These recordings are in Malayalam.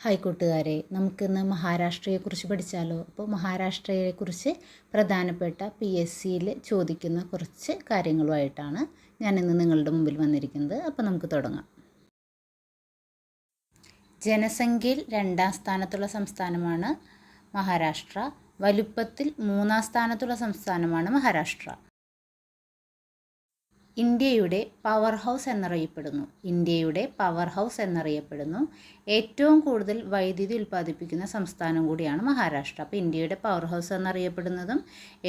ഹായ് കൂട്ടുകാരെ, നമുക്കിന്ന് മഹാരാഷ്ട്രയെക്കുറിച്ച് പഠിച്ചാലോ. അപ്പോൾ മഹാരാഷ്ട്രയെക്കുറിച്ച് പ്രധാനപ്പെട്ട PSCയിൽ ചോദിക്കുന്ന കുറച്ച് കാര്യങ്ങളുമായിട്ടാണ് ഞാനിന്ന് നിങ്ങളുടെ മുമ്പിൽ വന്നിരിക്കുന്നത്. അപ്പോൾ നമുക്ക് തുടങ്ങാം. ജനസംഖ്യയിൽ 2ാം സ്ഥാനത്തുള്ള സംസ്ഥാനമാണ് മഹാരാഷ്ട്ര. വലുപ്പത്തിൽ 3ാം സ്ഥാനത്തുള്ള സംസ്ഥാനമാണ് മഹാരാഷ്ട്ര. ഇന്ത്യയുടെ പവർ ഹൗസ് എന്നറിയപ്പെടുന്നു. ഏറ്റവും കൂടുതൽ വൈദ്യുതി ഉൽപ്പാദിപ്പിക്കുന്ന സംസ്ഥാനം കൂടിയാണ് മഹാരാഷ്ട്ര. അപ്പോൾ ഇന്ത്യയുടെ പവർ ഹൗസ് എന്നറിയപ്പെടുന്നതും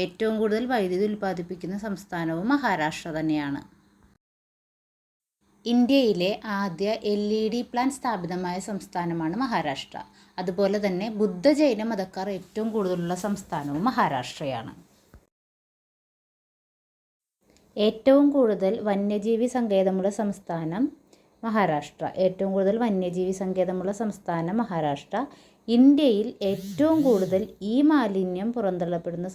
ഏറ്റവും കൂടുതൽ വൈദ്യുതി ഉൽപ്പാദിപ്പിക്കുന്ന സംസ്ഥാനവും മഹാരാഷ്ട്ര തന്നെയാണ്. ഇന്ത്യയിലെ ആദ്യ LED പ്ലാന്റ് സ്ഥാപിതമായ സംസ്ഥാനമാണ് മഹാരാഷ്ട്ര. അതുപോലെ തന്നെ ബുദ്ധ-ജൈന മതക്കാർ ഏറ്റവും കൂടുതലുള്ള സംസ്ഥാനവും മഹാരാഷ്ട്രയാണ്. ഏറ്റവും കൂടുതൽ വന്യജീവി സങ്കേതമുള്ള സംസ്ഥാനം മഹാരാഷ്ട്ര. ഇന്ത്യയിൽ ഏറ്റവും കൂടുതൽ മാലിന്യം പുറന്തള്ളപ്പെടുന്ന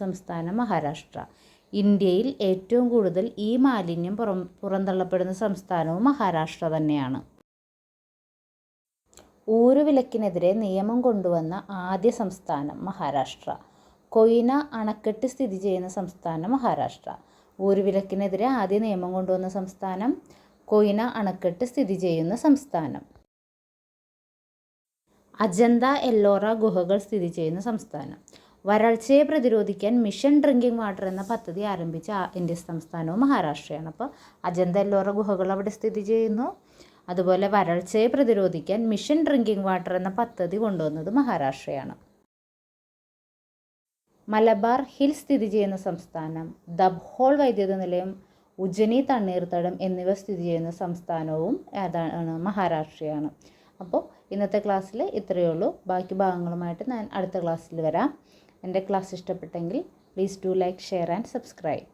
സംസ്ഥാനം മഹാരാഷ്ട്ര തന്നെയാണ്. ഊരുവിലക്കിനെതിരെ നിയമം കൊണ്ടുവന്ന ആദ്യ സംസ്ഥാനം മഹാരാഷ്ട്ര. കൊയ്ന അണക്കെട്ട് സ്ഥിതി ചെയ്യുന്ന സംസ്ഥാനം മഹാരാഷ്ട്ര. ഊരുവിലക്കിനെതിരെ ആദ്യ നിയമം കൊണ്ടുവന്ന സംസ്ഥാനം കൊയ്ന അണക്കെട്ട് സ്ഥിതി ചെയ്യുന്ന സംസ്ഥാനം. അജന്ത എല്ലോറ ഗുഹകൾ സ്ഥിതി ചെയ്യുന്ന സംസ്ഥാനം. വരൾച്ചയെ പ്രതിരോധിക്കാൻ മിഷൻ ഡ്രിങ്കിങ് വാട്ടർ എന്ന പദ്ധതി ആരംഭിച്ച ഇന്ത്യൻ സംസ്ഥാനവും മഹാരാഷ്ട്രയാണ്. അപ്പോൾ അജന്ത എല്ലോറ ഗുഹകൾ അവിടെ സ്ഥിതി ചെയ്യുന്നു. അതുപോലെ വരൾച്ചയെ പ്രതിരോധിക്കാൻ മിഷൻ ഡ്രിങ്കിങ് വാട്ടർ എന്ന പദ്ധതി കൊണ്ടുവന്നത് മഹാരാഷ്ട്രയാണ്. മലബാർ ഹിൽ സ്ഥിതി ചെയ്യുന്ന സംസ്ഥാനം. ദബ്ഹോൾ വൈദ്യുത നിലയം, ഉജ്ജനി തണ്ണീർത്തടം എന്നിവ സ്ഥിതി ചെയ്യുന്ന സംസ്ഥാനവും ഏതാണ്? മഹാരാഷ്ട്രയാണ്. അപ്പോൾ ഇന്നത്തെ ക്ലാസ്സിൽ ഇത്രയേ ഉള്ളൂ. ബാക്കി ഭാഗങ്ങളുമായിട്ട് ഞാൻ അടുത്ത ക്ലാസ്സിൽ വരാം. എൻ്റെ ക്ലാസ് ഇഷ്ടപ്പെട്ടെങ്കിൽ please do like, share and subscribe.